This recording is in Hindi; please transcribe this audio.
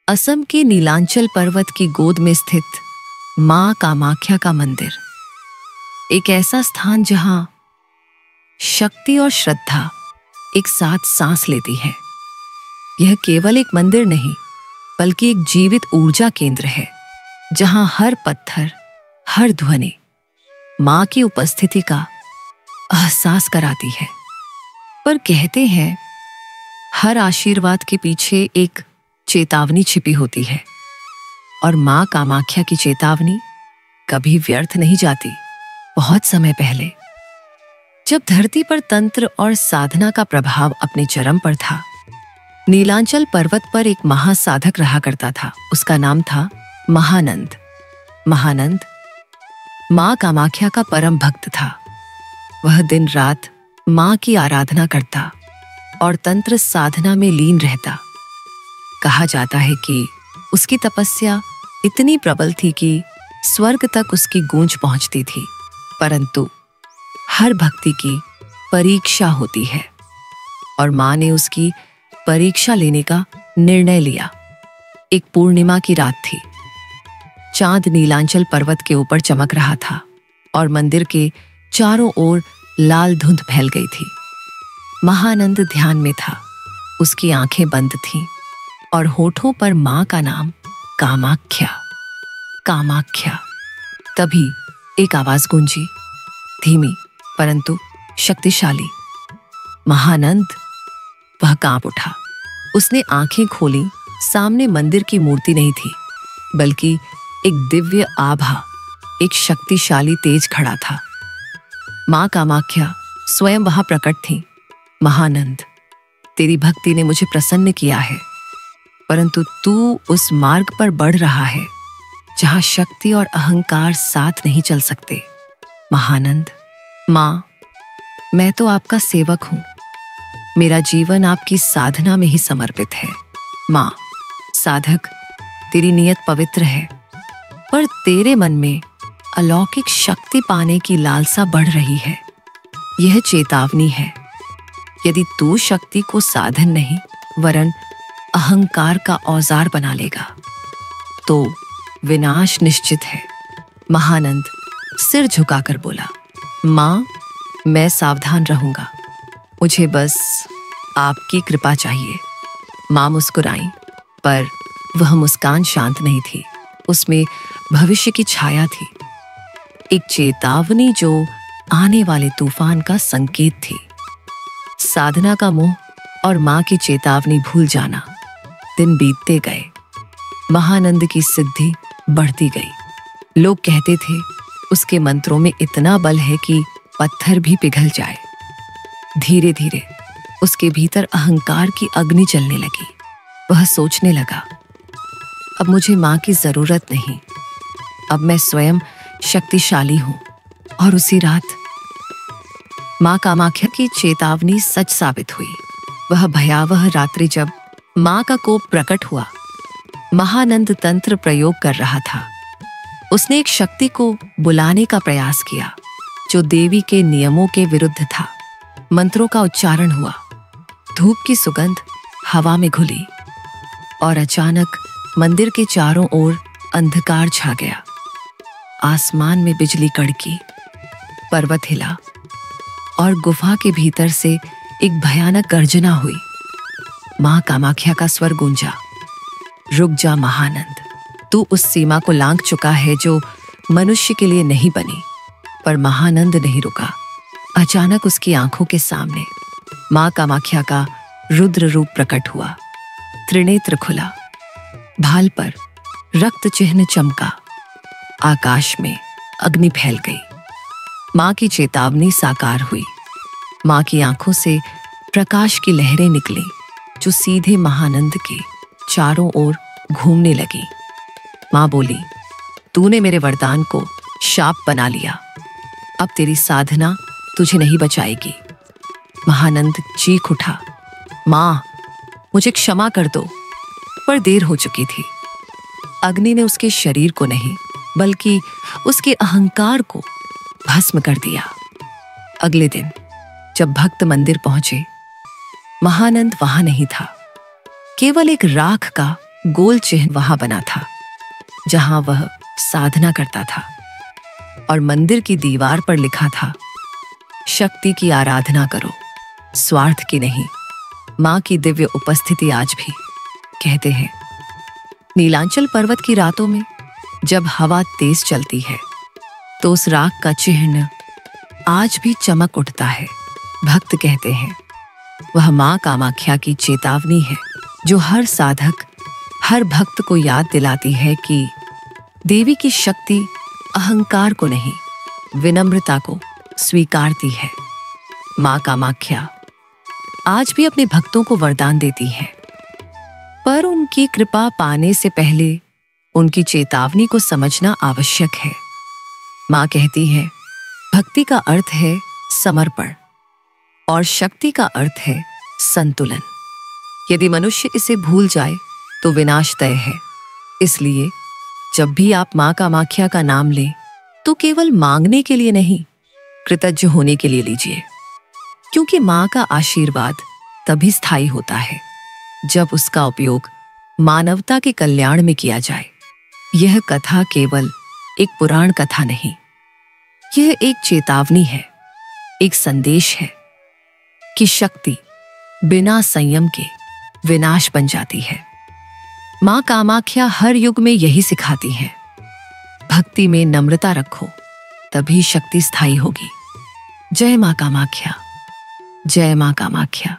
असम के नीलांचल पर्वत की गोद में स्थित मां कामाख्या का मंदिर एक ऐसा स्थान जहां शक्ति और श्रद्धा एक साथ सांस लेती है। यह केवल एक मंदिर नहीं बल्कि एक जीवित ऊर्जा केंद्र है, जहां हर पत्थर, हर ध्वनि मां की उपस्थिति का एहसास कराती है। पर कहते हैं हर आशीर्वाद के पीछे एक चेतावनी छिपी होती है, और मां कामाख्या की चेतावनी कभी व्यर्थ नहीं जाती। बहुत समय पहले जब धरती पर तंत्र और साधना का प्रभाव अपने चरम पर था, नीलांचल पर्वत पर एक महासाधक रहा करता था। उसका नाम था महानंद। महानंद मां कामाख्या का परम भक्त था। वह दिन रात मां की आराधना करता और तंत्र साधना में लीन रहता। कहा जाता है कि उसकी तपस्या इतनी प्रबल थी कि स्वर्ग तक उसकी गूंज पहुंचती थी। परंतु हर भक्ति की परीक्षा होती है, और मां ने उसकी परीक्षा लेने का निर्णय लिया। एक पूर्णिमा की रात थी। चांद नीलांचल पर्वत के ऊपर चमक रहा था और मंदिर के चारों ओर लाल धुंध फैल गई थी। महानंद ध्यान में था। उसकी आंखें बंद थीं और होठों पर मां का नाम कामाख्या, कामाख्या। तभी एक आवाज गूंजी, धीमी परंतु शक्तिशाली, महानंद। वह कांप उठा। उसने आंखें खोली। सामने मंदिर की मूर्ति नहीं थी, बल्कि एक दिव्य आभा, एक शक्तिशाली तेज खड़ा था। मां कामाख्या स्वयं वहां प्रकट थी। महानंद, तेरी भक्ति ने मुझे प्रसन्न किया है, परंतु तू उस मार्ग पर बढ़ रहा है जहां शक्ति और अहंकार साथ नहीं चल सकते। महानंद, मां, मैं तो आपका सेवक हूं। मेरा जीवन आपकी साधना में ही समर्पित है। मां, साधक, तेरी नियत पवित्र है, पर तेरे मन में अलौकिक शक्ति पाने की लालसा बढ़ रही है। यह चेतावनी है। यदि तू शक्ति को साधन नहीं वरन अहंकार का औजार बना लेगा तो विनाश निश्चित है। महानंद सिर झुकाकर बोला, मां, मैं सावधान रहूंगा। मुझे बस आपकी कृपा चाहिए। मां मुस्कुराई, पर वह मुस्कान शांत नहीं थी। उसमें भविष्य की छाया थी, एक चेतावनी जो आने वाले तूफान का संकेत थी। साधना का मोह और मां की चेतावनी भूल जाना। दिन बीतते गए। महानंद की सिद्धि बढ़ती गई। लोग कहते थे उसके मंत्रों में इतना बल है कि पत्थर भी पिघल जाए। धीरे धीरे उसके भीतर अहंकार की अग्नि जलने लगी। वह सोचने लगा, अब मुझे मां की जरूरत नहीं, अब मैं स्वयं शक्तिशाली हूं। और उसी रात मां कामाख्या की चेतावनी सच साबित हुई। वह भयावह रात्रि जब मां का कोप प्रकट हुआ, महानंद तंत्र प्रयोग कर रहा था। उसने एक शक्ति को बुलाने का प्रयास किया जो देवी के नियमों के विरुद्ध था। मंत्रों का उच्चारण हुआ, धूप की सुगंध हवा में घुली, और अचानक मंदिर के चारों ओर अंधकार छा गया। आसमान में बिजली कड़की, पर्वत हिला, और गुफा के भीतर से एक भयानक गर्जना हुई। मां कामाख्या का स्वर गूंजा, रुक जा महानंद, तू उस सीमा को लांघ चुका है जो मनुष्य के लिए नहीं बनी। पर महानंद नहीं रुका। अचानक उसकी आंखों के सामने मां कामाख्या का रुद्र रूप प्रकट हुआ। त्रिनेत्र खुला, भाल पर रक्त चिन्ह चमका, आकाश में अग्नि फैल गई। मां की चेतावनी साकार हुई। मां की आंखों से प्रकाश की लहरें निकली जो सीधे महानंद के चारों ओर घूमने लगी। मां बोली, तूने मेरे वरदान को शाप बना लिया। अब तेरी साधना तुझे नहीं बचाएगी। महानंद चीख उठा, मां, मुझे क्षमा कर दो। पर देर हो चुकी थी। अग्नि ने उसके शरीर को नहीं बल्कि उसके अहंकार को भस्म कर दिया। अगले दिन जब भक्त मंदिर पहुंचे, महानंद वहां नहीं था। केवल एक राख का गोल चिन्ह वहां बना था जहां वह साधना करता था, और मंदिर की दीवार पर लिखा था, शक्ति की आराधना करो, स्वार्थ की नहीं। मां की दिव्य उपस्थिति आज भी, कहते हैं, नीलांचल पर्वत की रातों में जब हवा तेज चलती है तो उस राख का चिन्ह आज भी चमक उठता है। भक्त कहते हैं वह मां कामाख्या की चेतावनी है, जो हर साधक, हर भक्त को याद दिलाती है कि देवी की शक्ति अहंकार को नहीं, विनम्रता को स्वीकारती है। मां कामाख्या आज भी अपने भक्तों को वरदान देती है, पर उनकी कृपा पाने से पहले उनकी चेतावनी को समझना आवश्यक है। मां कहती है, भक्ति का अर्थ है समर्पण और शक्ति का अर्थ है संतुलन। यदि मनुष्य इसे भूल जाए तो विनाश तय है। इसलिए जब भी आप मां कामाख्या का नाम लें तो केवल मांगने के लिए नहीं, कृतज्ञ होने के लिए लीजिए, क्योंकि मां का आशीर्वाद तभी स्थायी होता है जब उसका उपयोग मानवता के कल्याण में किया जाए। यह कथा केवल एक पुराण कथा नहीं, यह एक चेतावनी है, एक संदेश है कि शक्ति बिना संयम के विनाश बन जाती है। मां कामाख्या हर युग में यही सिखाती है, भक्ति में नम्रता रखो, तभी शक्ति स्थायी होगी। जय मां कामाख्या, जय मां कामाख्या।